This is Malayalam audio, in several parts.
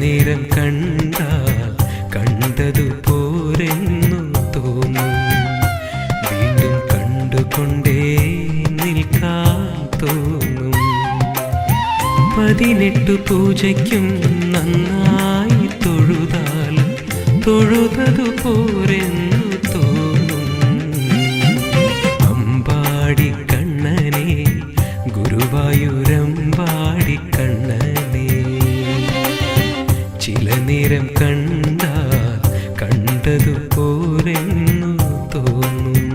നേരം കണ്ടാൽ കണ്ടതു പോരെന്നു തോന്നും. വീണ്ടും കണ്ടുകൊണ്ടേ നിൽക്കാൻ തോന്നും. 18 പൂജയ്ക്കും നന്നായി തൊഴുതാലും തൊഴുതതു പോരെന്നു തോന്നും. അമ്പാടി കണ്ണനെ, ഗുരുവായൂരമ്പാടി കണ്ണനെ, ചില നേരം കണ്ടാൽ കണ്ടതു പോരെന്നു തോന്നും.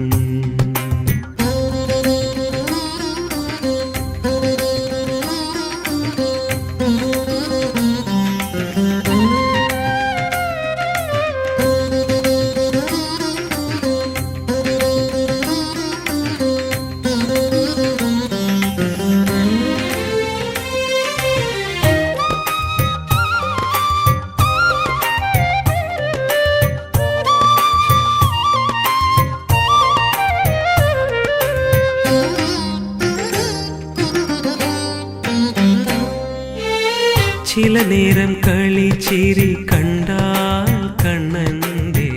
ചില നേരം കളിച്ചിരി കണ്ടാൽ കണ്ണന്റെ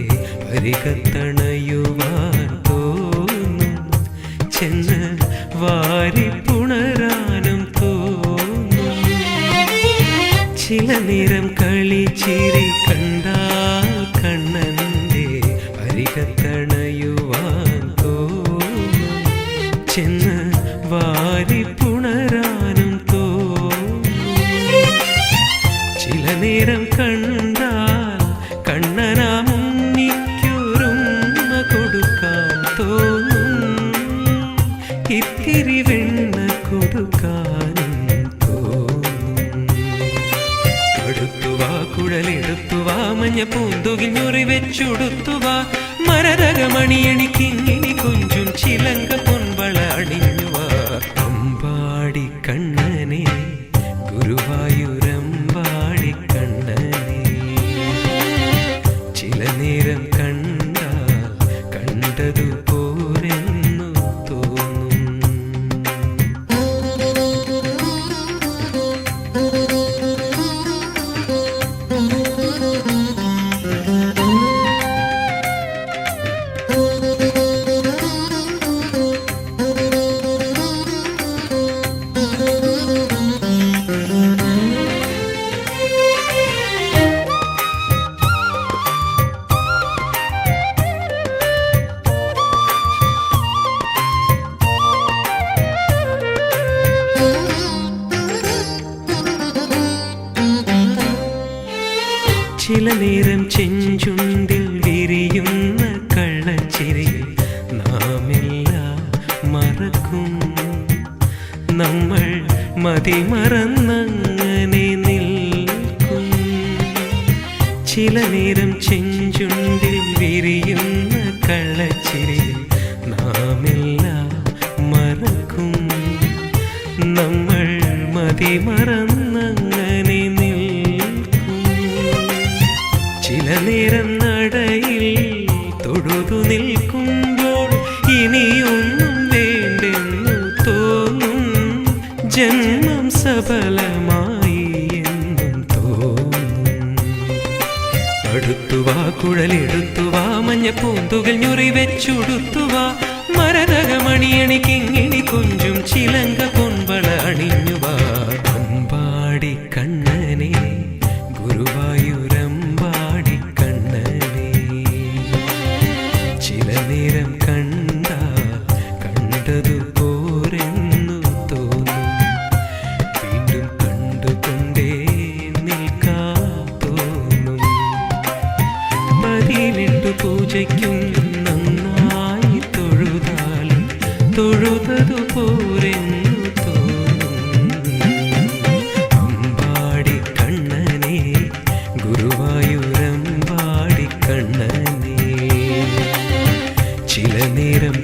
വരികത്തണയുവാൻ തോന്നും. ചെന്ന് വാരി പുണരാനും തോന്നും. ചില നേരം കളിച്ചിരി കണ്ടാൽ കണ്ണന്റെ വരികത്തണയുവാൻ തോന്നും. ചെന്ന് വാരി പുണരാനും തോന്നും. ചില നേരം കണ്ടാൽ കണ്ണനാമുന്നിക്കൊരുമ്മ കൊടുക്കാൻ തോന്നും. ഇത്തിരി വെണ്ണ കൊടുക്കാനും തോന്നും. അടുത്തുവാ കുഴലെടുത്തുവാ മഞ്ഞ പൂന്തുകിൽ ഞൊറി വെച്ചുടുത്തുവാ മരതകമണിയണിക്കിങ്ങിനി കൊഞ്ചും ചിലങ്ക പൊൻവള അണിഞ്ഞുവാ. അമ്പാടി കണ്ണനെ, ഗുരുവായൂരമ്പാടി കണ്ണനെ, ചില നേരം കണ്ടാൽ കണ്ടതു പോരെന്നു തോന്നും. ചില നേരം ചെഞ്ചുണ്ടിൽ വിരിയുന്ന കള്ളച്ചിരി നാമെല്ലാം മറക്കും. നമ്മൾ മതിമറന്നങ്ങനെ നിൽക്കും. ചില നേരം ചെഞ്ചുണ്ടിൽ വിരിയുന്ന കള്ളച്ചിരി നാമെല്ലാം മറക്കും. നമ്മൾ മതിമറന്നങ്ങനെ ചില നേരം നടയിൽ തൊഴുതു നിൽക്കുമ്പോൾ ഇനിയൊന്നും വേണ്ടെന്നു തോന്നും. ജന്മം സഫലമായി എന്നും തോന്നും. അടുത്തുവാ കുഴലെടുത്തുവാ മഞ്ഞ പൂന്തുകൾ ഞൊറി വെച്ചുടുത്തുവാ മരതകമണിയണിക്കിങ്ങിണി കൊഞ്ചും ചിലങ്ക പൊൻവള അണിഞ്ഞുവാ. അമ്പാടി കണ്ണനെ, ഗുരുവായൂരമ്പാടി കണ്ണനെ, ചില നേരം കണ്ടാൽ കണ്ടതു പോരെന്നു തോന്നും. വീണ്ടും കണ്ടുകൊണ്ടേ നിൽക്കാൻ തോന്നും. 18 പൂജയ്ക്കും നന്നായി തൊഴുതാലും തൊഴുതതു പോരെന്നു തോന്നും. അമ്പാടി കണ്ണനെ, ഗുരുവായൂരമ്പാടി കണ്ണനെ, ചില നേരം